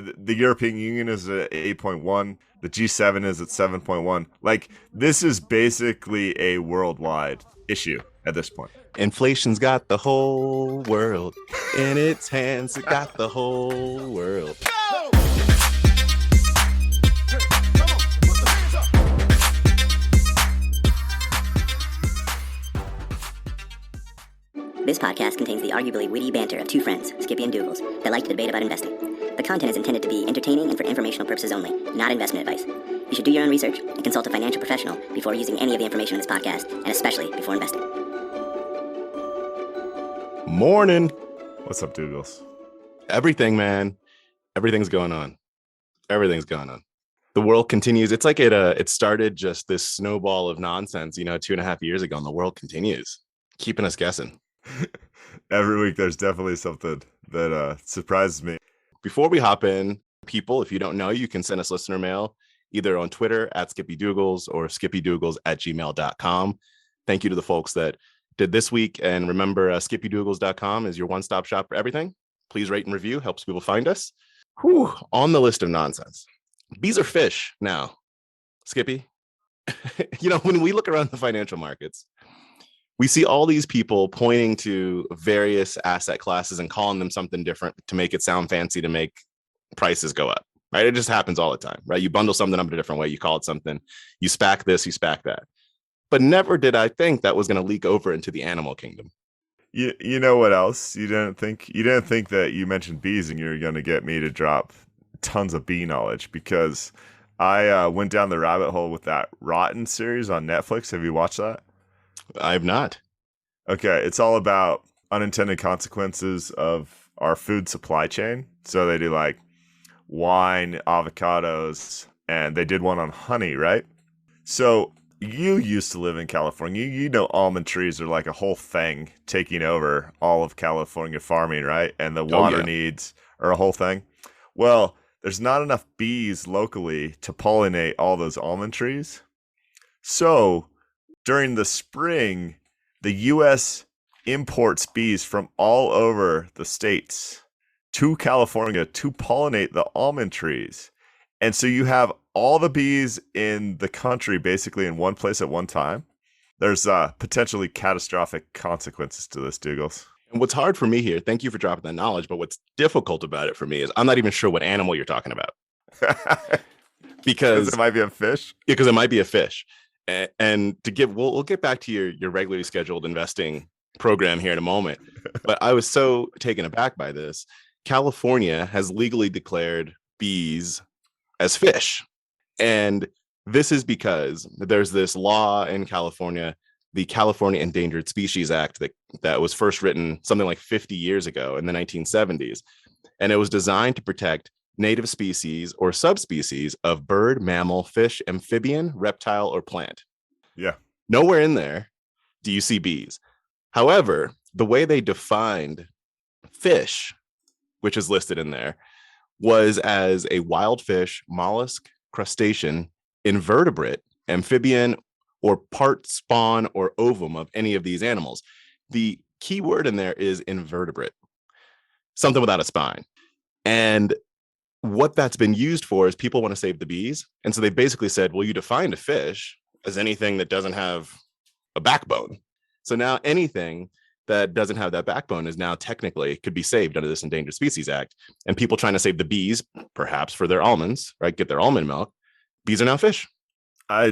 the European Union is at 8.1. The G7 is at 7.1. Like, this is basically a worldwide issue at this point. Inflation's got the whole world in its hands. It got the whole world. This podcast contains the arguably witty banter of two friends, Skippy and Doogles, that like to debate about investing. The content is intended to be entertaining and for informational purposes only, not investment advice. You should do your own research and consult a financial professional before using any of the information in this podcast, and especially before investing. Morning. What's up, Doogles? Everything, man. Everything's going on. Everything's going on. The world continues. It's like it started just this snowball of nonsense, 2.5 years ago, and the world continues, keeping us guessing. Every week there's definitely something that surprises me. Before we hop in, people, if you don't know, you can send us listener mail either on Twitter at SkippyDoogles or SkippyDoogles@gmail.com. Thank you to the folks that did this week. And remember, SkippyDoogles.com is your one-stop shop for everything. Please rate and review. Helps people find us. Whew, on the list of nonsense. Bees are fish now. Skippy, when we look around the financial markets, we see all these people pointing to various asset classes and calling them something different to make it sound fancy, to make prices go up, right? It just happens all the time, right? You bundle something up in a different way. You call it something. You SPAC this, you SPAC that. But never did I think that was going to leak over into the animal kingdom. You know what else? You didn't think that you mentioned bees and you were going to get me to drop tons of bee knowledge, because I went down the rabbit hole with that Rotten series on Netflix. Have you watched that? I have not. Okay, it's all about unintended consequences of our food supply chain. So they do like wine, avocados, and they did one on honey, right? So you used to live in California. You know almond trees are like a whole thing taking over all of California farming, right? And the water needs are a whole thing. Well, there's not enough bees locally to pollinate all those almond trees. So during the spring, the U.S. imports bees from all over the states to California to pollinate the almond trees. And so you have all the bees in the country basically in one place at one time. There's potentially catastrophic consequences to this, Doogles. And what's hard for me here, thank you for dropping that knowledge, but what's difficult about it for me is I'm not even sure what animal you're talking about. Because it might be a fish. Yeah, because it might be a fish. And we'll get back to your regularly scheduled investing program here in a moment. But I was so taken aback by this. California has legally declared bees as fish. And this is because there's this law in California, the California Endangered Species Act, that was first written something like 50 years ago in the 1970s. And it was designed to protect native species or subspecies of bird, mammal, fish, amphibian, reptile, or plant. Yeah. Nowhere in there do you see bees. However, the way they defined fish, which is listed in there, was as a wild fish, mollusk, crustacean, invertebrate, amphibian, or part spawn or ovum of any of these animals. The key word in there is invertebrate, something without a spine. And what that's been used for is people want to save the bees. And so they basically said, well, you defined a fish as anything that doesn't have a backbone. So now anything that doesn't have that backbone is now technically could be saved under this Endangered Species Act. And people trying to save the bees, perhaps for their almonds, right? Get their almond milk. Bees are now fish.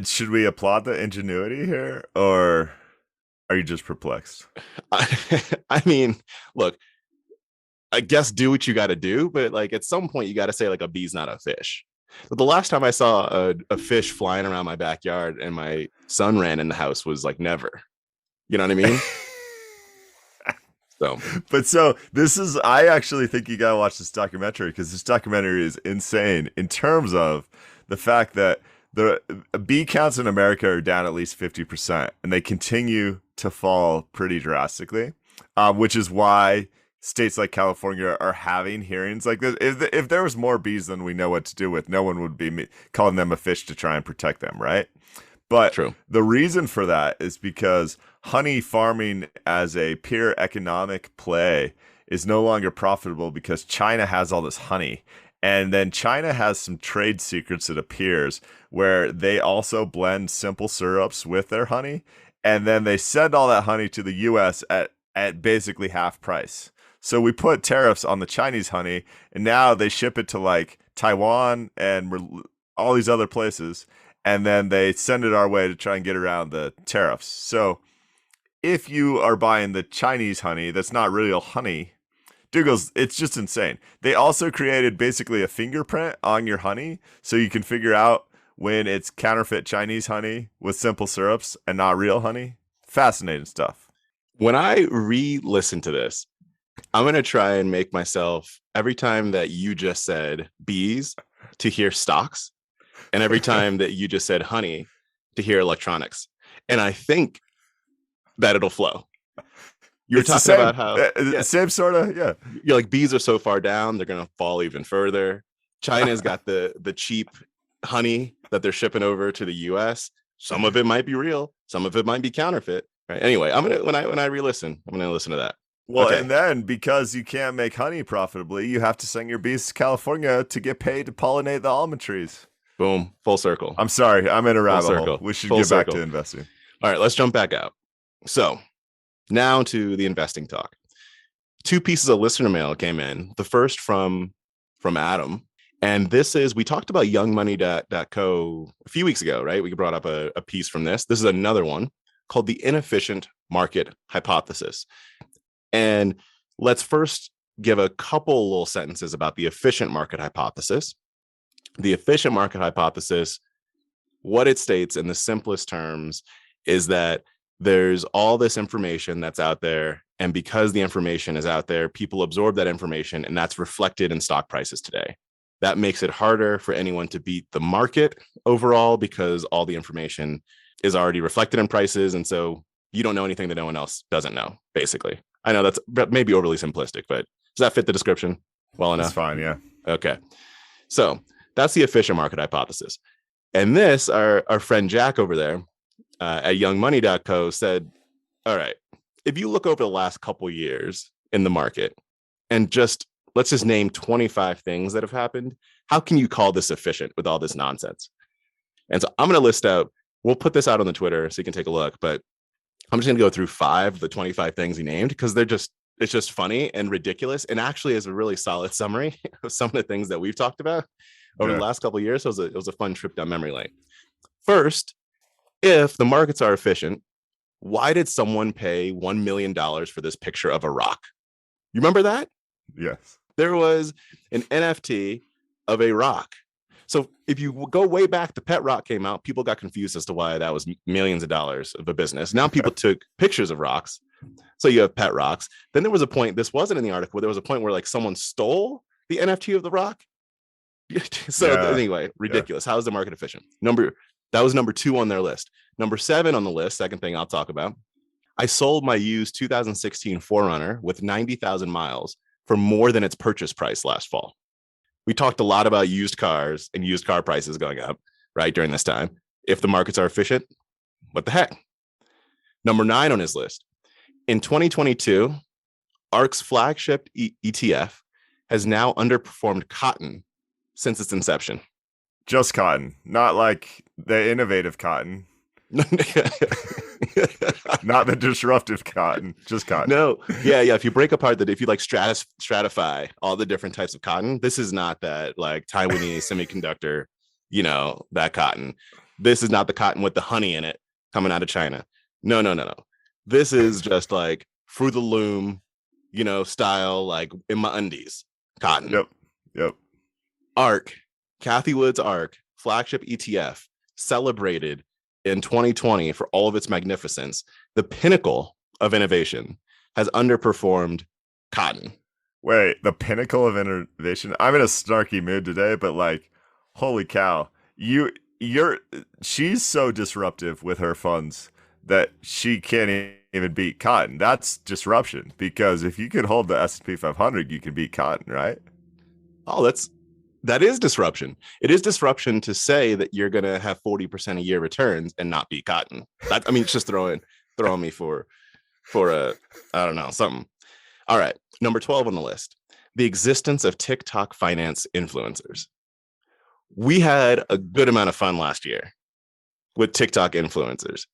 Should we applaud the ingenuity here, or are you just perplexed? I mean, look, I guess do what you got to do, but like at some point you got to say like a bee's not a fish. But the last time I saw a fish flying around my backyard and my son ran in the house was like never. You know what I mean? I actually think you got to watch this documentary, because this documentary is insane in terms of the fact that the bee counts in America are down at least 50%, and they continue to fall pretty drastically, which is why states like California are having hearings like this. If there was more bees than we know what to do with, no one would be calling them a fish to try and protect them, right? But True. The reason for that is because honey farming as a pure economic play is no longer profitable because China has all this honey And then China has some trade secrets, it appears, where they also blend simple syrups with their honey. And then they send all that honey to the US at basically half price. So we put tariffs on the Chinese honey, and now they ship it to like Taiwan and all these other places. And then they send it our way to try and get around the tariffs. So if you are buying the Chinese honey that's not real honey, Doogles, it's just insane. They also created basically a fingerprint on your honey so you can figure out when it's counterfeit Chinese honey with simple syrups and not real honey. Fascinating stuff. When I re-listen to this, I'm going to try and make myself, every time that you just said bees, to hear stocks, and every time that you just said honey, to hear electronics. And I think that it'll flow. You were talking about how same sort of, yeah. You're like, bees are so far down, they're going to fall even further. China's got the cheap honey that they're shipping over to the US. Some of it might be real, some of it might be counterfeit. Right. Anyway, I'm gonna when I re-listen, I'm gonna listen to that. Well, okay. And then because you can't make honey profitably, you have to send your bees to California to get paid to pollinate the almond trees. Boom, full circle. I'm sorry, I'm in a rabbit hole. We should get back to investing. All right, let's jump back out. So now to the investing talk. 2 pieces of listener mail came in. The first from Adam. And this is, we talked about youngmoney.co a few weeks ago, right? We brought up a piece from this. This is another one called the Inefficient Market Hypothesis. And let's first give a couple little sentences about the efficient market hypothesis. The efficient market hypothesis, what it states in the simplest terms is that there's all this information that's out there. And because the information is out there, people absorb that information, and that's reflected in stock prices today. That makes it harder for anyone to beat the market overall because all the information is already reflected in prices. And so you don't know anything that no one else doesn't know, basically. I know that's maybe overly simplistic, but does that fit the description well enough? That's fine, yeah. Okay. So that's the efficient market hypothesis. And this, our friend Jack over there at youngmoney.co said, all right, if you look over the last couple years in the market and let's just name 25 things that have happened, how can you call this efficient with all this nonsense? And so I'm going to list out, we'll put this out on the Twitter so you can take a look, but I'm just going to go through 5 of the 25 things he named because it's just funny and ridiculous, and actually is a really solid summary of some of the things that we've talked about over the last couple of years. So it was a fun trip down memory lane. First, if the markets are efficient, why did someone pay $1 million for this picture of a rock? You remember that? Yes. There was an NFT of a rock. So if you go way back, the pet rock came out. People got confused as to why that was millions of dollars of a business. Now people took pictures of rocks. So you have pet rocks. Then there was a point, this wasn't in the article, there was a point where like someone stole the NFT of the rock. Anyway, ridiculous. How is the market efficient? That was number 2 on their list. Number 7 on the list, second thing I'll talk about. I sold my used 2016 4Runner with 90,000 miles for more than its purchase price last fall. We talked a lot about used cars and used car prices going up, right, during this time. If the markets are efficient, what the heck? Number 9 on his list. In 2022, ARK's flagship ETF has now underperformed cotton since its inception. Just cotton, not like the innovative cotton. Not the disruptive cotton, just cotton. No, yeah. If you break apart if you like stratify all the different types of cotton, this is not that like Taiwanese semiconductor, that cotton. This is not the cotton with the honey in it coming out of China. No. This is just like Fruit of the Loom, style, like in my undies, cotton. Yep. ARK, Cathie Wood's ARK, flagship ETF, celebrated in 2020 for all of its magnificence. The pinnacle of innovation has underperformed cotton. Wait, the pinnacle of innovation? I'm in a snarky mood today, but like, holy cow, she's so disruptive with her funds that she can't even beat cotton. That's disruption, because if you could hold the S&P 500, you can beat cotton, right? Oh, that is disruption. It is disruption to say that you're going to have 40% a year returns and not beat cotton. It's just throwing me for I don't know, something. All right. Number 12 on the list. the existence of TikTok finance influencers. We had a good amount of fun last year with TikTok influencers.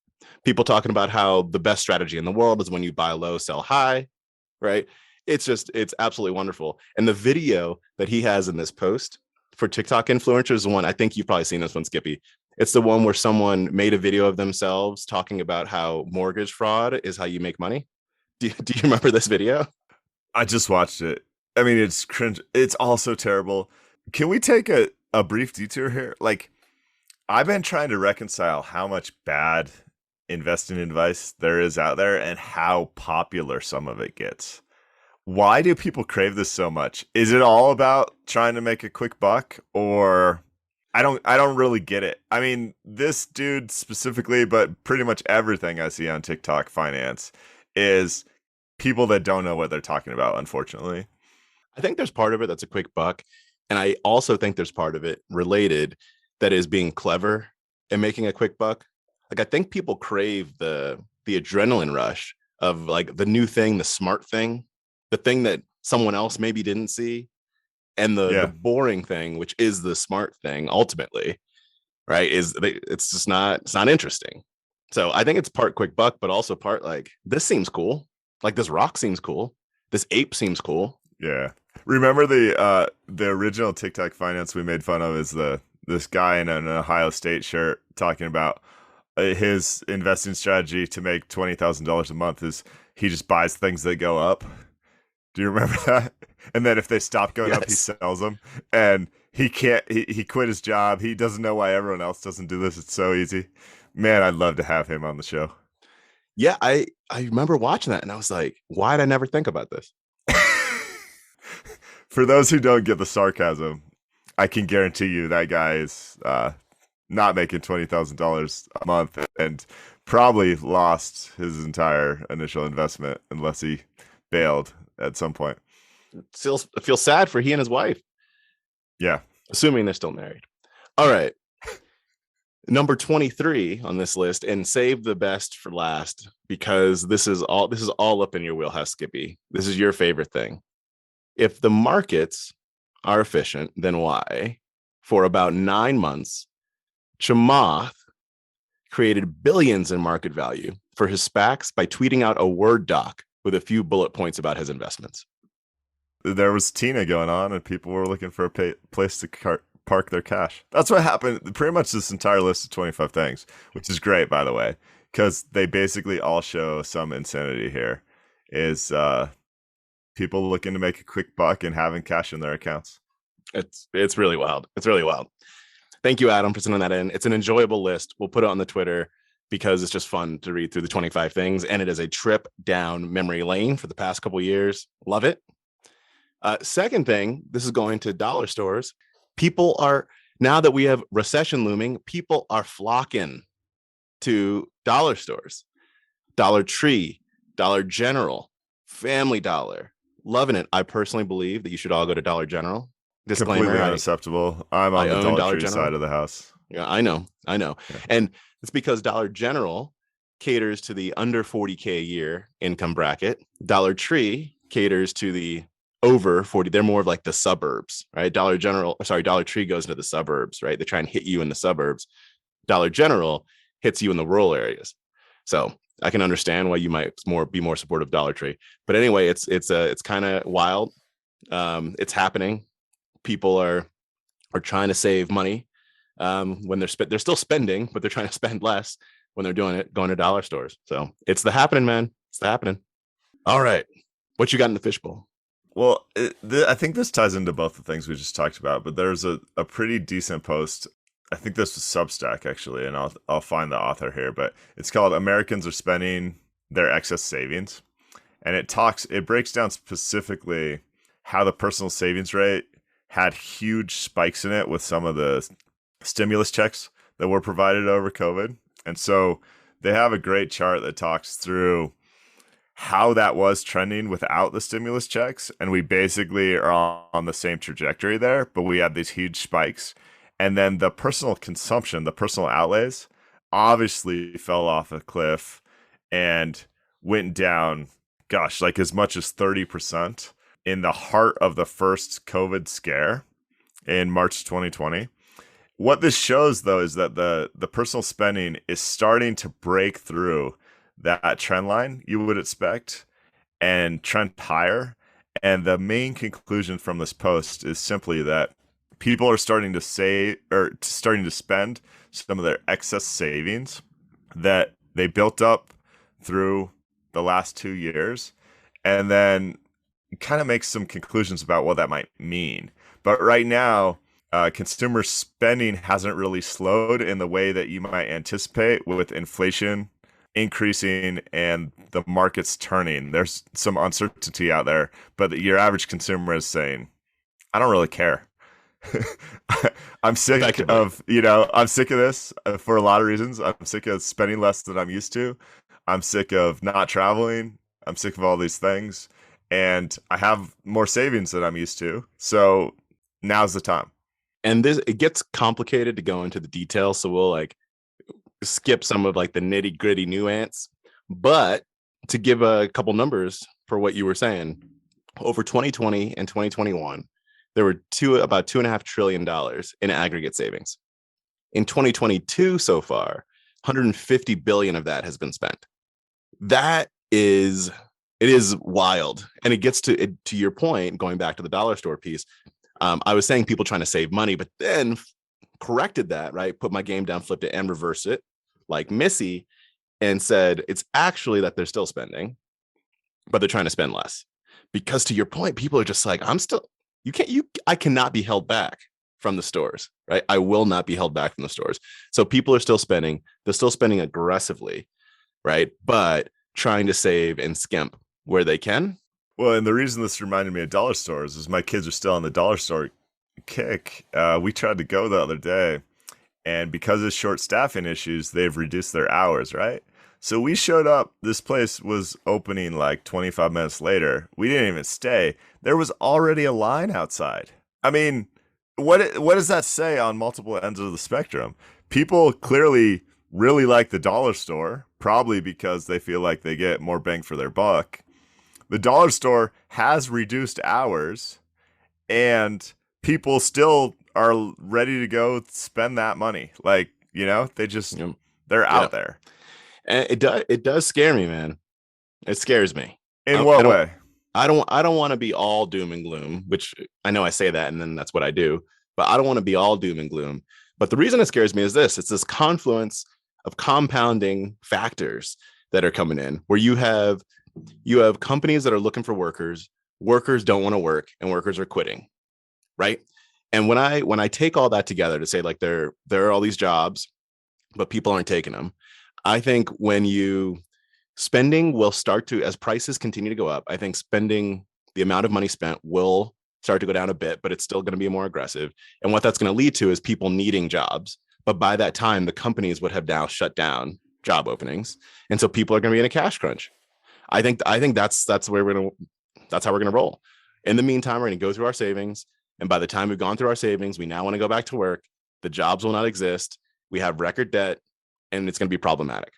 People talking about how the best strategy in the world is when you buy low, sell high, right? It's absolutely wonderful. And the video that he has in this post for TikTok influencers is one, I think you've probably seen this one, Skippy. It's the one where someone made a video of themselves talking about how mortgage fraud is how you make money. Do you remember this video? I just watched it. I mean, it's cringe. It's also terrible. Can we take a brief detour here? Like, I've been trying to reconcile how much bad investing advice there is out there and how popular some of it gets. Why do people crave this so much? Is it all about trying to make a quick buck, or I don't really get it. I mean, this dude specifically, but pretty much everything I see on TikTok finance is people that don't know what they're talking about, unfortunately. I think there's part of it that's a quick buck. And I also think there's part of it related that is being clever and making a quick buck. Like, I think people crave the adrenaline rush of like the new thing, the smart thing, the thing that someone else maybe didn't see, and the boring thing, which is the smart thing ultimately, right? It's just it's not interesting. So I think it's part quick buck, but also part like, this seems cool. Like, this rock seems cool. This ape seems cool. Yeah. Remember the original TikTok finance we made fun of is this guy in an Ohio State shirt talking about his investing strategy to make $20,000 a month is he just buys things that go up. Do you remember that? And then if they stop going up, he sells them. And he quit his job. He doesn't know why everyone else doesn't do this. It's so easy. Man, I'd love to have him on the show. Yeah, I remember watching that and I was like, why did I never think about this? For those who don't get the sarcasm, I can guarantee you that guy is not making $20,000 a month and probably lost his entire initial investment unless he bailed at some point. Still feel sad for he and his wife. Yeah. Assuming they're still married. All right. Number 23 on this list, and save the best for last because this is all up in your wheelhouse, Skippy. This is your favorite thing. If the markets are efficient, then why? For about 9 months, Chamath created billions in market value for his SPACs by tweeting out a Word doc with a few bullet points about his investments. There was Tina going on and people were looking for a place to park their cash. That's what happened. Pretty much this entire list of 25 things, which is great, by the way, because they basically all show some insanity here, is people looking to make a quick buck and having cash in their accounts. It's really wild. It's really wild. Thank you, Adam, for sending that in. It's an enjoyable list. We'll put it on the Twitter because it's just fun to read through the 25 things. And it is a trip down memory lane for the past couple of years. Love it. Second thing, this is going to dollar stores. People are, now that we have recession looming, people are flocking to dollar stores. Dollar Tree, Dollar General, Family Dollar. Loving it. I personally believe that you should all go to Dollar General. Disclaimer, completely unacceptable. I'm on the Dollar Tree side of the house. Yeah, I know. Yeah. And it's because Dollar General caters to the under 40K a year income bracket. Dollar Tree caters to the over 40. They're more of like the suburbs, right? Dollar Tree goes into the suburbs, right? They try and hit you in the suburbs. Dollar General hits you in the rural areas. So I can understand why you might be more supportive of Dollar Tree. But anyway, it's kind of wild. It's happening. People are trying to save money when they're still spending, but they're trying to spend less when they're doing it, going to dollar stores. So it's the happening, man. It's the happening. All right. What you got in the fishbowl? Well, I think this ties into both the things we just talked about, but there's a pretty decent post. I think this was Substack, actually, and I'll find the author here, but it's called Americans Are Spending Their Excess Savings. And it breaks down specifically how the personal savings rate had huge spikes in it with some of the stimulus checks that were provided over COVID. And so they have a great chart that talks through how that was trending without the stimulus checks. And we basically are on the same trajectory there, but we had these huge spikes. And then the personal consumption, the personal outlays, obviously fell off a cliff and went down, gosh, like as much as 30%. in the heart of the first COVID scare in March 2020. What this shows, though, is that the personal spending is starting to break through that trend line you would expect and trend higher. And the main conclusion from this post is simply that people are starting to starting to spend some of their excess savings that they built up through the last 2 years, and then kind of make some conclusions about what that might mean. But right now, consumer spending hasn't really slowed in the way that you might anticipate with inflation increasing and the markets turning. There's some uncertainty out there, but your average consumer is saying, I don't really care. I'm sick of this for a lot of reasons. I'm sick of spending less than I'm used to. I'm sick of not traveling. I'm sick of all these things. And I have more savings than I'm used to. So now's the time. And it gets complicated to go into the details. So we'll skip some of the nitty gritty nuance. But to give a couple numbers for what you were saying, over 2020 and 2021, there were about $2.5 trillion in aggregate savings. In 2022 so far, 150 billion of that has been spent. It is wild. And it gets to your point, going back to the dollar store piece. I was saying people trying to save money, but then corrected that, right? Put my game down, flipped it, and reversed it like Missy, and said it's actually that they're still spending, but they're trying to spend less. Because to your point, people are just like, I cannot be held back from the stores, right? I will not be held back from the stores. So people are still spending. They're still spending aggressively, right? But trying to save and skimp where they can. Well, and the reason this reminded me of dollar stores is my kids are still on the dollar store kick. We tried to go the other day, and because of short staffing issues, they've reduced their hours, right? So we showed up. This place was opening 25 minutes later. We didn't even stay. There was already a line outside. I mean, what does that say on multiple ends of the spectrum? People clearly really like the dollar store, probably because they feel like they get more bang for their buck. The dollar store has reduced hours, and people still are ready to go spend that money. They're out there. And it does scare me, man. It scares me. In what way? I don't want to be all doom and gloom, which I know I say that and then that's what I do, but I don't want to be all doom and gloom. But the reason it scares me is this: it's this confluence of compounding factors that are coming in, where you have companies that are looking for workers don't want to work, and workers are quitting, right? And when I take all that together to say there are all these jobs, but people aren't taking them, I think spending will start to, as prices continue to go up, I think the amount of money spent will start to go down a bit, but it's still going to be more aggressive. And what that's going to lead to is people needing jobs. But by that time, the companies would have now shut down job openings. And so people are going to be in a cash crunch. I think that's how we're going to roll. In the meantime, we're going to go through our savings. And by the time we've gone through our savings, we now want to go back to work. The jobs will not exist. We have record debt, and it's going to be problematic.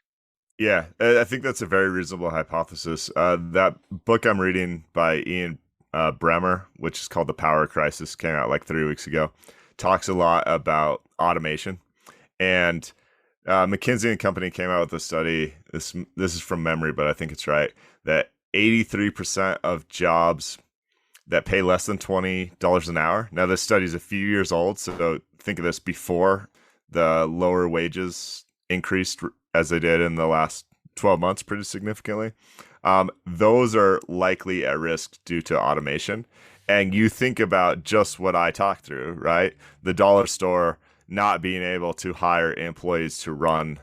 Yeah, I think that's a very reasonable hypothesis. That book I'm reading by Ian Bremer, which is called The Power Crisis, came out 3 weeks ago, talks a lot about automation. And McKinsey and Company came out with a study. This is from memory, but I think it's right, that 83% of jobs that pay less than $20 an hour. Now, this study is a few years old, so think of this before the lower wages increased as they did in the last 12 months pretty significantly. Those are likely at risk due to automation. And you think about just what I talked through, right? The dollar store not being able to hire employees to run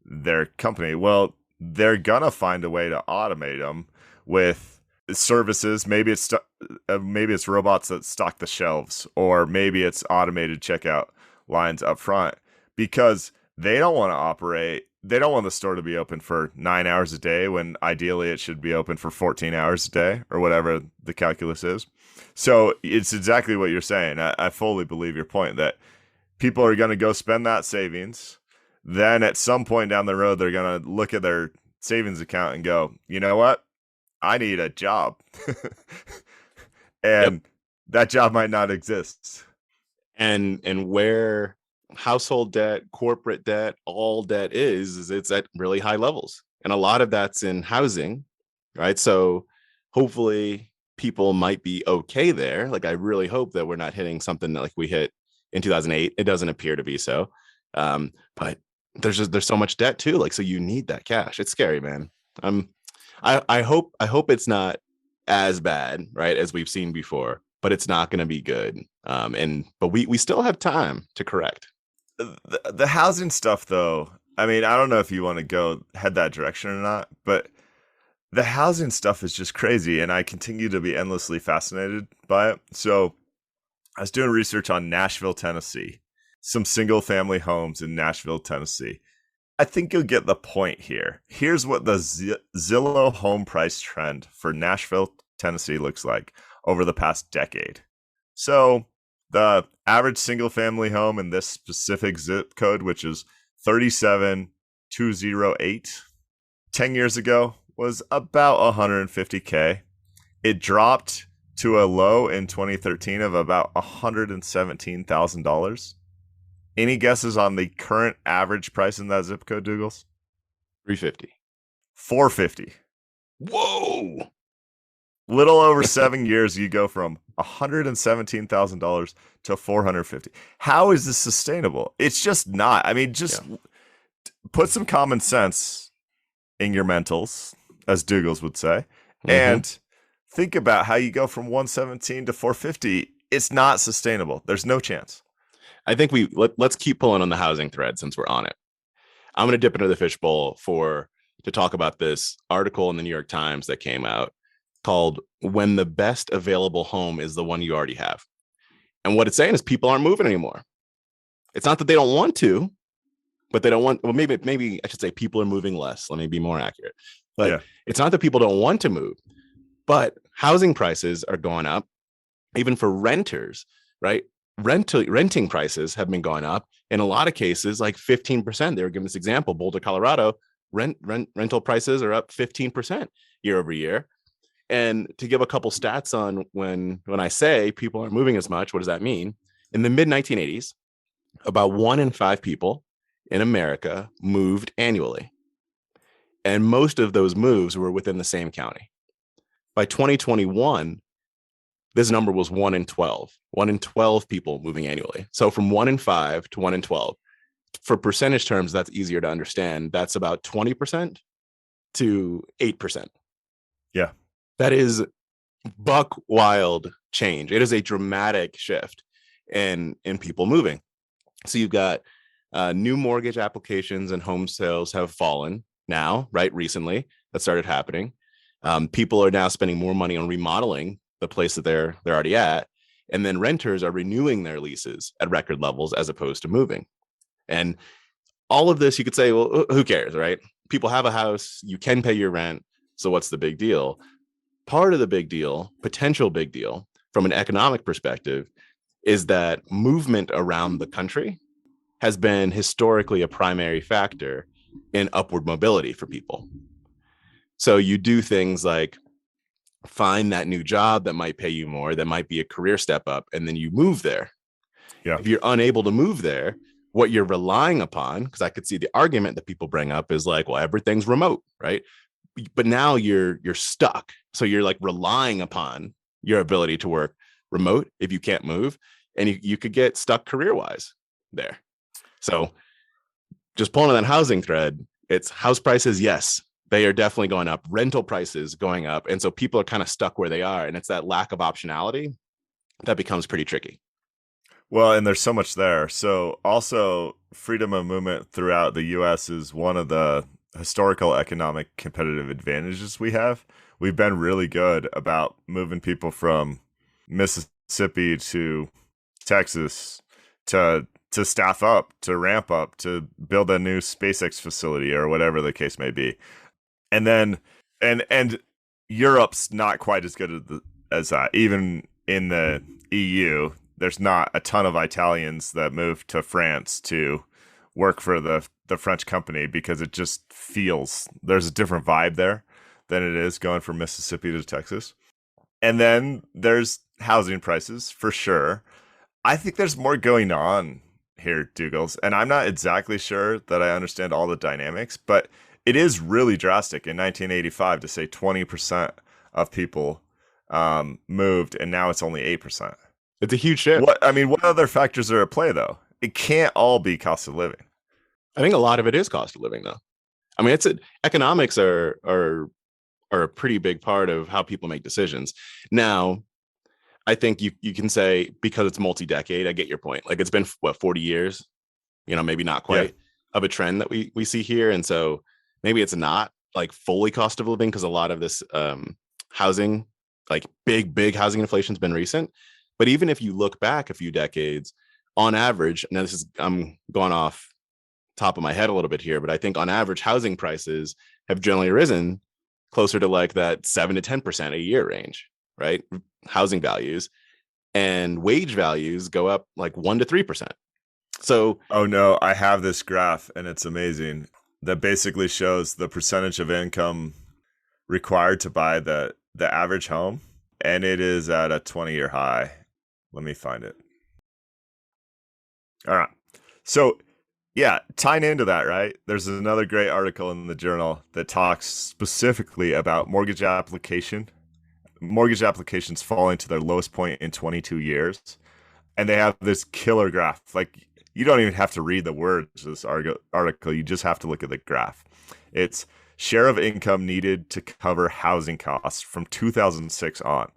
their company. Well, they're going to find a way to automate them with services. Maybe it's robots that stock the shelves, or maybe it's automated checkout lines up front, because they don't want to operate. They don't want the store to be open for 9 hours a day when ideally it should be open for 14 hours a day, or whatever the calculus is. So it's exactly what you're saying. I fully believe your point that people are going to go spend that savings. Then at some point down the road, they're going to look at their savings account and go, you know what? I need a job. and that job might not exist. And where household debt, corporate debt, all debt is it's at really high levels. And a lot of that's in housing, right? So hopefully people might be okay there. Like I really hope that we're not hitting something like we hit in 2008. It doesn't appear to be so. But there's so much debt too. Like, so you need that cash. It's scary, man. I hope it's not as bad, right, as we've seen before, but it's not going to be good. But we still have time to correct. The housing stuff, though, I mean, I don't know if you want to head that direction or not, but the housing stuff is just crazy, and I continue to be endlessly fascinated by it. So I was doing research on Nashville, Tennessee, some single-family homes in Nashville, Tennessee. I think you'll get the point here. Here's what the Zillow home price trend for Nashville, Tennessee looks like over the past decade. So the average single-family home in this specific zip code, which is 37208, 10 years ago was about $150K. It dropped to a low in 2013 of about $117,000. Any guesses on the current average price in that zip code, Doogles? $350. $450. Whoa! Little over 7 years, you go from $117,000 to $450. How is this sustainable? It's just not. I mean, put some common sense in your mentals, as Doogles would say, and think about how you go from 117 to 450. It's not sustainable. There's no chance. I think let's keep pulling on the housing thread since we're on it. I'm going to dip into the fishbowl to talk about this article in the New York Times that came out called "When the Best Available Home is the One You Already Have." And what it's saying is people aren't moving anymore. It's not that they don't want to, but they don't want. Well, maybe I should say people are moving less. Let me be more accurate. But It's not that people don't want to move, but housing prices are going up, even for renters, right? Renting prices have been going up in a lot of cases, like 15%. They were giving this example, Boulder, Colorado, rental prices are up 15% year over year. And to give a couple stats on when I say people aren't moving as much, what does that mean? In the mid 1980s, about 1 in 5 people in America moved annually. And most of those moves were within the same county. By 2021, this number was 1 in 12. 1 in 12 people moving annually. So from 1 in 5 to 1 in 12. For percentage terms, that's easier to understand. That's about 20% to 8%. Yeah. That is buck wild change. It is a dramatic shift in people moving. So you've got new mortgage applications and home sales have fallen now, right? Recently, that started happening. People are now spending more money on remodeling the place that they're already at, and then renters are renewing their leases at record levels as opposed to moving. And all of this, you could say, well, who cares, right? People have a house, you can pay your rent, so what's the big deal? Part of the big deal, potential big deal, from an economic perspective, is that movement around the country has been historically a primary factor in upward mobility for people. So you do things like find that new job that might pay you more, that might be a career step up, and then you move there. Yeah. If you're unable to move there, what you're relying upon, because I could see the argument that people bring up is like, well, everything's remote, right? But now you're stuck. So you're like relying upon your ability to work remote if you can't move, and you could get stuck career-wise there. So just pulling on that housing thread, it's house prices, yes, they are definitely going up. Rental prices going up. And so people are kind of stuck where they are. And it's that lack of optionality that becomes pretty tricky. Well, and there's so much there. So also freedom of movement throughout the U.S. is one of the historical economic competitive advantages we have. We've been really good about moving people from Mississippi to Texas to staff up, to ramp up, to build a new SpaceX facility or whatever the case may be. And then, and Europe's not quite as good as that. Even in the EU, there's not a ton of Italians that move to France to work for the French company because it just feels there's a different vibe there than it is going from Mississippi to Texas. And then there's housing prices for sure. I think there's more going on here, Dougals, and I'm not exactly sure that I understand all the dynamics, but it is really drastic in 1985 to say 20% of people moved, and now it's only 8%. It's a huge shift. What other factors are at play though? It can't all be cost of living. I think a lot of it is cost of living, though. I mean, economics are a pretty big part of how people make decisions. Now, I think you can say because it's multi-decade, I get your point. Like it's been 40 years, maybe not quite of a trend that we see here. And so maybe it's not like fully cost of living because a lot of this housing, like big housing inflation has been recent. But even if you look back a few decades, on average, now I'm going off top of my head a little bit here, but I think on average, housing prices have generally risen closer to like that 7 to 10% a year range, right? Housing values and wage values go up like 1 to 3%. So, oh no, I have this graph and it's amazing that basically shows the percentage of income required to buy the average home, and it is at a 20-year high. Let me find it. All right. So, yeah, tying into that, right? There's another great article in the journal that talks specifically about mortgage applications falling to their lowest point in 22 years. And they have this killer graph. Like, you don't even have to read the words of this article. You just have to look at the graph. It's share of income needed to cover housing costs from 2006 on.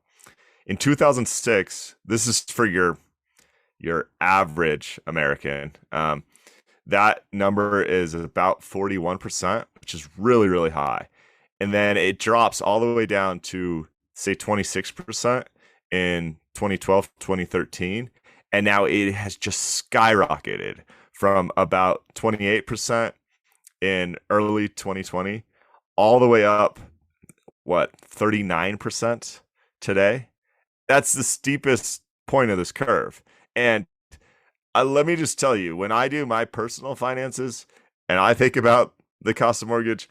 In 2006, this is for your average American. That number is about 41%, which is really, really high. And then it drops all the way down to, say, 26% in 2012, 2013. And now it has just skyrocketed from about 28% in early 2020 all the way up, 39% today? That's the steepest point of this curve. And let me just tell you, when I do my personal finances and I think about the cost of mortgage,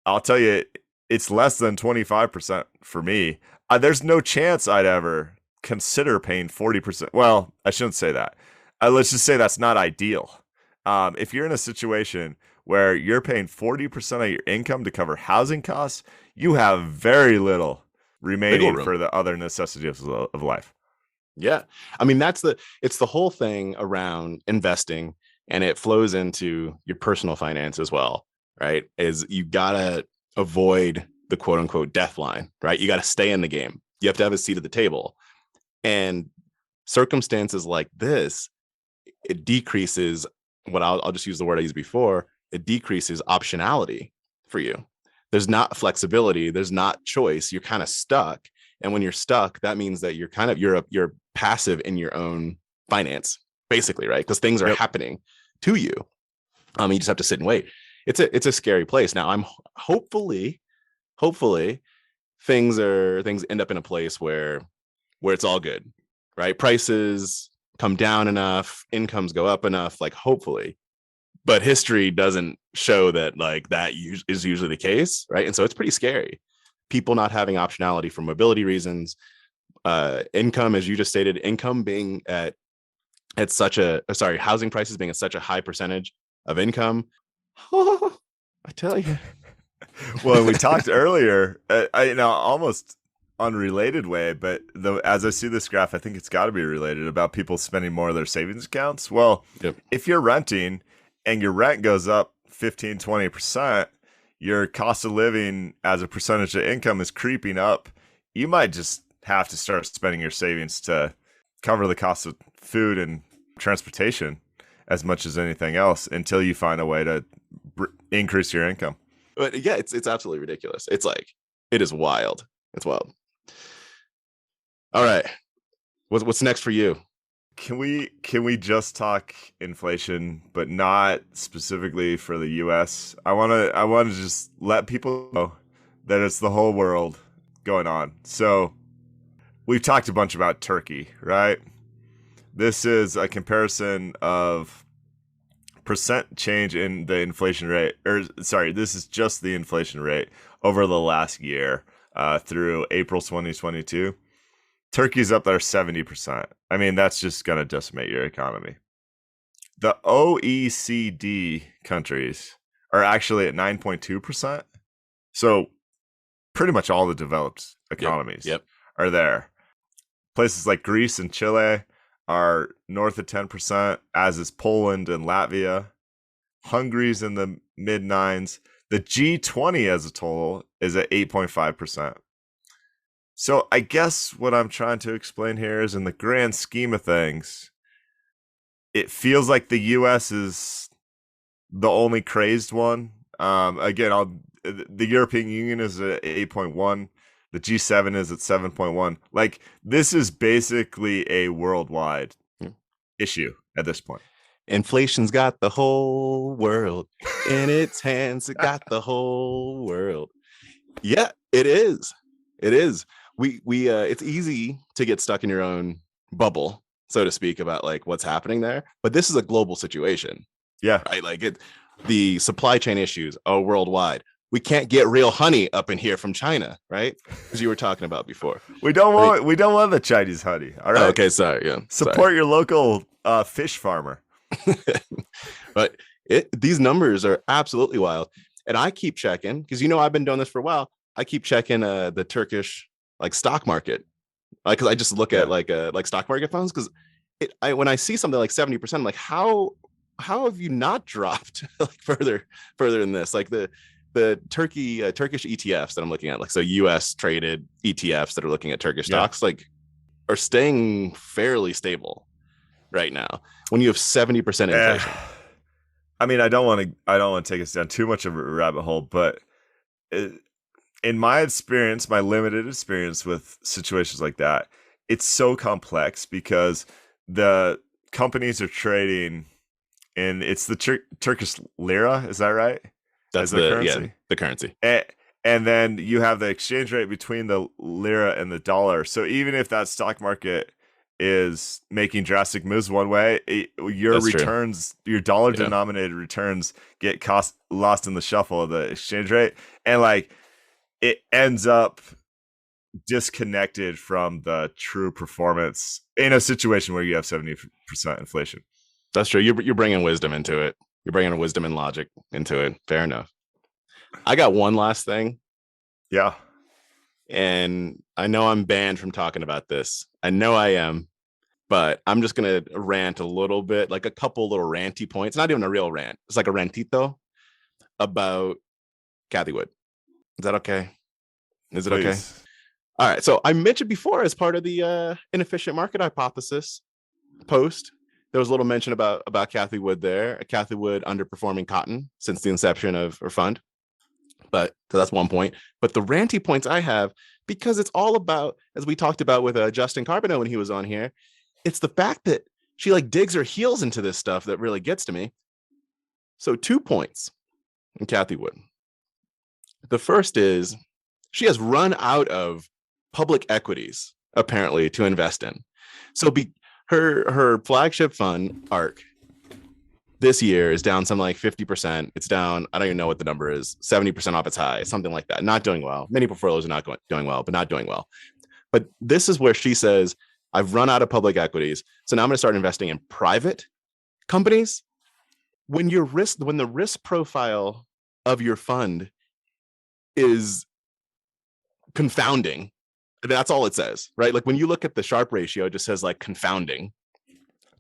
I'll tell you, it's less than 25% for me. There's no chance I'd ever consider paying 40%. Well, I shouldn't say that. Let's just say that's not ideal. If you're in a situation where you're paying 40% of your income to cover housing costs, you have very little remaining for the other necessities of life. Yeah. I mean, it's the whole thing around investing, and it flows into your personal finance as well, right? Is you gotta avoid the quote unquote death line, right? You gotta stay in the game. You have to have a seat at the table. And circumstances like this, it decreases I'll just use the word I used before. It decreases optionality for you. There's not flexibility. There's not choice. You're kind of stuck. And when you're stuck, that means that you're passive in your own finance, basically, right? Because things are happening to you. You just have to sit and wait. It's a scary place. Now, I'm hopefully things end up in a place where it's all good, right? Prices come down enough, incomes go up enough, like hopefully. But history doesn't show that like that is usually the case, right? And so it's pretty scary. People not having optionality for mobility reasons, income, as you just stated, income being at housing prices being at such a high percentage of income. Oh, I tell you. Well, we talked earlier, almost unrelated way, but as I see this graph, I think it's got to be related about people spending more of their savings accounts. Well, if you're renting and your rent goes up 15, 20%, your cost of living as a percentage of income is creeping up. You might just have to start spending your savings to cover the cost of food and transportation as much as anything else until you find a way to increase your income. But yeah, it's absolutely ridiculous. It's like, it is wild. It's wild. All right. What's next for you? Can we just talk inflation, but not specifically for the US? I want to just let people know that it's the whole world going on. So we've talked a bunch about Turkey, right? This is a comparison of percent change in the inflation rate, this is just the inflation rate over the last year through April 2022. Turkey's up there 70%. I mean, that's just going to decimate your economy. The OECD countries are actually at 9.2%. So pretty much all the developed economies are there. Places like Greece and Chile are north of 10%, as is Poland and Latvia. Hungary's in the mid 9s. The G20 as a total is at 8.5%. So I guess what I'm trying to explain here is, in the grand scheme of things, it feels like the U.S. is the only crazed one. Again, the European Union is at 8.1. The G7 is at 7.1. Like, this is basically a worldwide issue at this point. Inflation's got the whole world in its hands. It got the whole world. Yeah, it is. It is. We it's easy to get stuck in your own bubble, so to speak, about like what's happening there. But this is a global situation. Yeah. Right. Like the supply chain issues are worldwide. We can't get real honey up in here from China, right? As you were talking about before. We don't want the Chinese honey. All right. Oh, okay, sorry. Yeah. Support your local fish farmer. But these numbers are absolutely wild. And I keep checking, because I've been doing this for a while. I keep checking the Turkish like stock market, because I just look at like stock market funds, because when I see something like 70%, I'm like, how have you not dropped like further than this? Like the Turkish ETFs that I'm looking at, like, so US traded ETFs that are looking at Turkish stocks, like, are staying fairly stable right now when you have 70% inflation. I mean, I don't want to take us down too much of a rabbit hole, but in my experience, my limited experience with situations like that, it's so complex because the companies are trading in, it's the Turkish lira, is that right? That's the currency. The currency. And then you have the exchange rate between the lira and the dollar. So even if that stock market is making drastic moves one way, your That's returns, your dollar denominated returns get lost in the shuffle of the exchange rate. And like, it ends up disconnected from the true performance in a situation where you have 70% inflation. That's true. You're bringing wisdom into it. You're bringing wisdom and logic into it. Fair enough. I got one last thing. Yeah. And I know I'm banned from talking about this. I know I am, but I'm just going to rant a little bit, like a couple little ranty points. Not even a real rant. It's like a rantito about Cathie Wood. Is that okay? Is it Please. Okay? All right. So I mentioned before, as part of the Inefficient Market Hypothesis post, there was a little mention about Cathie Wood there. Cathie Wood underperforming cotton since the inception of her fund. But so that's one point. But the ranty points I have, because it's all about, as we talked about with Justin Carbonell when he was on here, it's the fact that she like digs her heels into this stuff that really gets to me. So 2 points in Cathie Wood. The first is she has run out of public equities, apparently, to invest in. So her flagship fund, ARC, this year is down something like 50%. It's down, I don't even know what the number is, 70% off its high, something like that. Not doing well. Many portfolios are not doing well, but not doing well. But this is where she says, I've run out of public equities, so now I'm going to start investing in private companies. When the risk profile of your fund is confounding, that's all it says, right? Like when you look at the Sharpe ratio, it just says like confounding.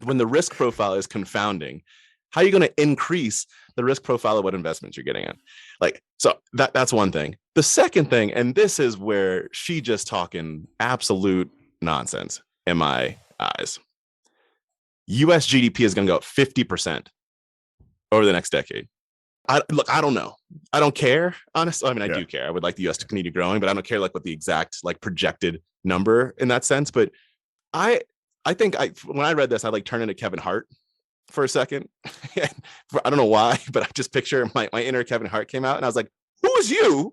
When the risk profile is confounding, how are you going to increase the risk profile of what investments you're getting in? Like, so that's one thing. The second thing, and this is where she just talking absolute nonsense in my eyes. US GDP is going to go up 50% over the next decade. I don't know. I don't care, honestly. I mean, I do care. I would like the US to continue growing, but I don't care like what the exact like projected number in that sense. But I think when I read this, I like turned into Kevin Hart for a second. I don't know why, but I just picture my inner Kevin Hart came out and I was like, who is you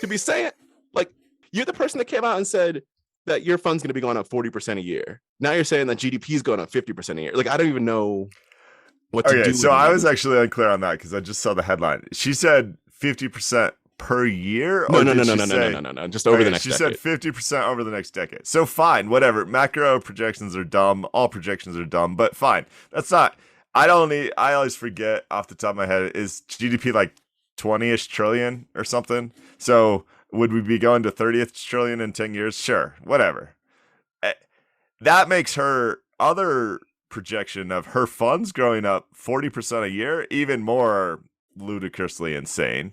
to be saying, like, you're the person that came out and said that your fund's going to be going up 40% a year. Now you're saying that GDP is going up 50% a year. Like, I don't even know what to do. So I was actually unclear on that because I just saw the headline. She said 50% per year? No, Or no, did no, no, she no, no, say, no, no, no, no. Just over the next she decade. said 50% over the next decade. So fine, whatever. Macro projections are dumb. All projections are dumb, but fine. That's not, I always forget off the top of my head, is GDP like 20-ish trillion or something? So would we be going to 30th trillion in 10 years? Sure, whatever. That makes her other projection of her funds growing up 40% a year even more ludicrously insane,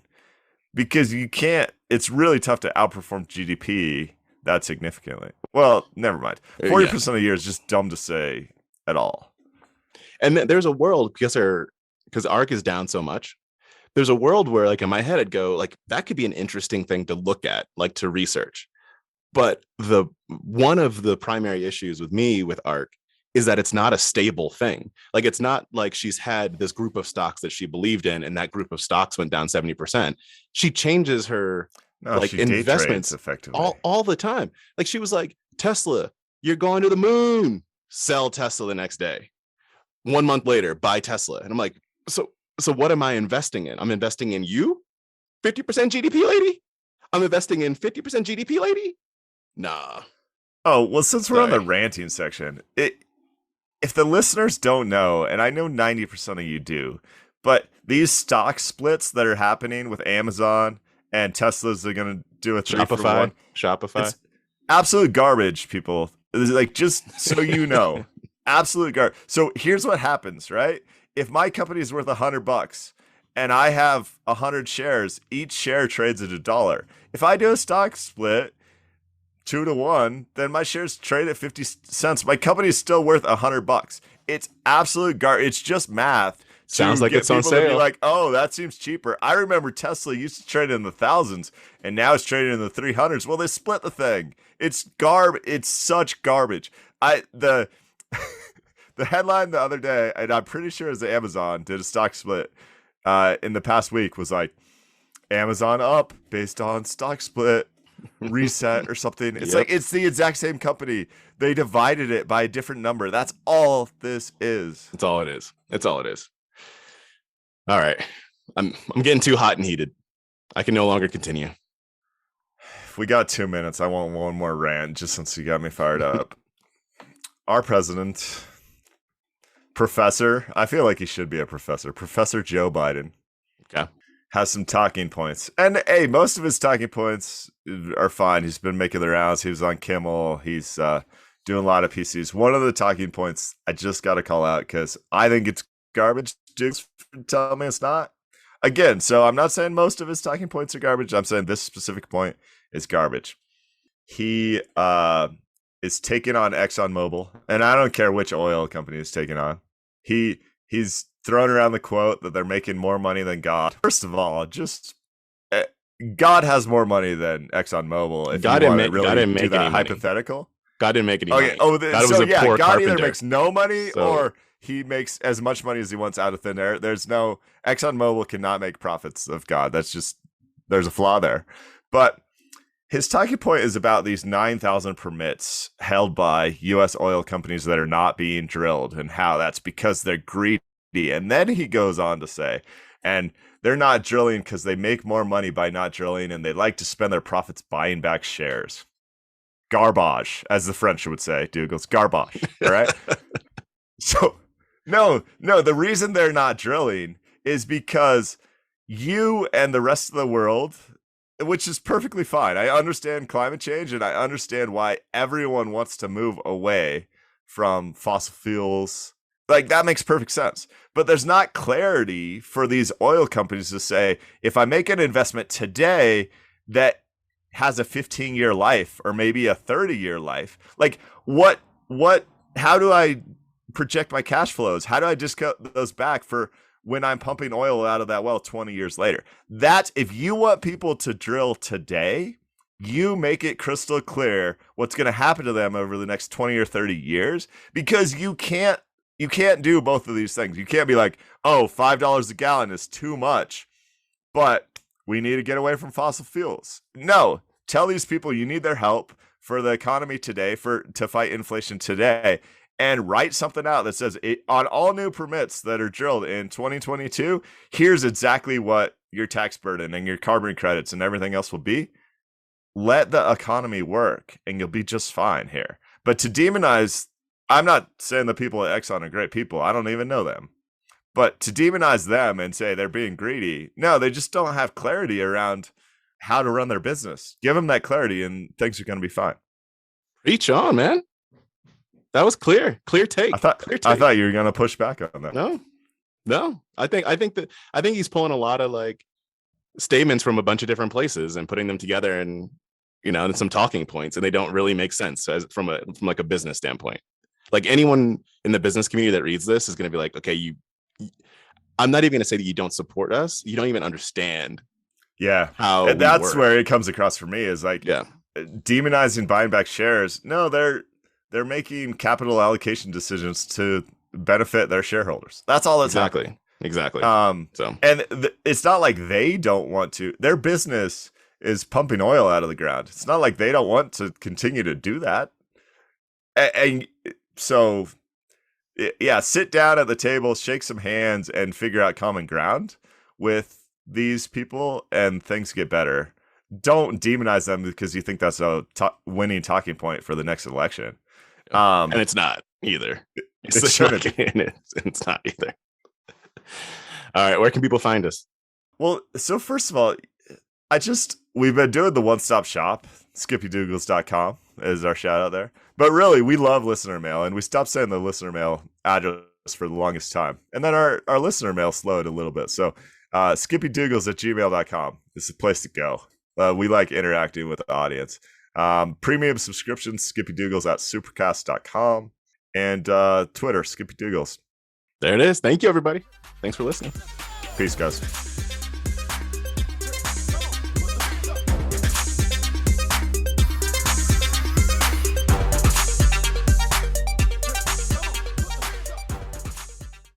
because it's really tough to outperform GDP that significantly. Well, never mind. 40% a year is just dumb to say at all. And there's a world, because ARK is down so much, there's a world where, like, in my head, I'd go, like, that could be an interesting thing to look at, like, to research. But one of the primary issues with me with ARK is that it's not a stable thing. Like, it's not like she's had this group of stocks that she believed in, and that group of stocks went down 70%. She changes her she investments effectively all the time. Like, she was like, Tesla, you're going to the moon. Sell Tesla the next day. 1 month later, buy Tesla. And I'm like, so what am I investing in? I'm investing in you, 50% GDP lady? I'm investing in 50% GDP lady? Nah. Oh, well, since we're on the ranting section, if the listeners don't know, and I know 90% of you do, but these stock splits that are happening with Amazon and Tesla's are going to do a 3-for-1. Shopify. It's absolute garbage, people. It's like, just so you know, absolute garbage. So here's what happens, right? If my company is worth $100 and I have 100 shares, each share trades at $1. If I do a stock split 2-to-1, then my shares trade at 50 cents. My company is still worth $100. It's absolute garbage. It's just math. Sounds like it's on sale. To be like, oh, that seems cheaper. I remember Tesla used to trade in the thousands, and now it's trading in the 300s. Well, they split the thing. It's garbage. It's such garbage. The headline the other day, and I'm pretty sure it's Amazon, did a stock split in the past week, was like, Amazon up based on stock split reset or something. It's like, it's the exact same company. They divided it by a different number. That's all this is. That's all it is. That's all it is. All right. I'm getting too hot and heated. I can no longer continue. If we got 2 minutes, I want one more rant just since you got me fired up. Our president, Professor, I feel like he should be a professor, Professor Joe Biden. Okay. Has some talking points. And hey, most of his talking points are fine. He's been making the rounds. He was on Kimmel. He's doing a lot of PCs. One of the talking points I just got to call out because I think it's garbage. Doogles tell me it's not. Again, so I'm not saying most of his talking points are garbage. I'm saying this specific point is garbage. He is taking on Exxon Mobil, and I don't care which oil company he's taking on. He's throwing around the quote that they're making more money than God. First of all, just God has more money than Exxon Mobil. If God you didn't want to make, really make do that any hypothetical. Money. God didn't make any money. Oh, God carpenter. either makes no money or he makes as much money as he wants out of thin air. There's no, Exxon Mobil cannot make profits of God. That's just, there's a flaw there. But his talking point is about these 9,000 permits held by U.S. oil companies that are not being drilled and how that's because they're greedy. And then he goes on to say, and they're not drilling because they make more money by not drilling and they like to spend their profits buying back shares. Garbage, as the French would say, Doogles, garbage, all right? So, no, the reason they're not drilling is because you and the rest of the world, which is perfectly fine. I understand climate change and I understand why everyone wants to move away from fossil fuels. Like, that makes perfect sense. But there's not clarity for these oil companies to say, if I make an investment today that has a 15-year life or maybe a 30-year life, like how do I project my cash flows? How do I discount those back for when I'm pumping oil out of that well 20 years later? That's, if you want people to drill today, you make it crystal clear what's going to happen to them over the next 20 or 30 years, because you can't do both of these things. You can't be like, oh, $5 a gallon is too much, but we need to get away from fossil fuels. No, tell these people you need their help for the economy today, to fight inflation today, and write something out that says on all new permits that are drilled in 2022, here's exactly what your tax burden and your carbon credits and everything else will be. Let the economy work and you'll be just fine here. But to demonize, I'm not saying the people at Exxon are great people. I don't even know them. But to demonize them and say they're being greedy, no, they just don't have clarity around how to run their business. Give them that clarity and things are going to be fine. Preach on, man. That was clear take. I thought you were going to push back on that. No. I think he's pulling a lot of like statements from a bunch of different places and putting them together and, you know, and some talking points, and they don't really make sense from like a business standpoint. Like anyone in the business community that reads this is going to be like, okay, I'm not even going to say that you don't support us. You don't even understand. Yeah. How that's where it comes across for me is like, demonizing buying back shares. No, they're making capital allocation decisions to benefit their shareholders. That's all that's happening. Exactly. It's not like they don't want to. Their business is pumping oil out of the ground. It's not like they don't want to continue to do that. And so, yeah, sit down at the table, shake some hands, and figure out common ground with these people, and things get better. Don't demonize them because you think that's a winning talking point for the next election. And it's not either. It's not either. All right, where can people find us? Well, so first of all, we've been doing the one-stop shop. SkippyDoogles.com is our shout out there. But really, we love listener mail, and we stopped saying the listener mail address for the longest time. And then our listener mail slowed a little bit. So SkippyDoogles@gmail.com is the place to go. We like interacting with the audience. Premium subscriptions, SkippyDoogles@supercast.com, and Twitter, SkippyDoogles. There it is. Thank you, everybody. Thanks for listening. Peace, guys.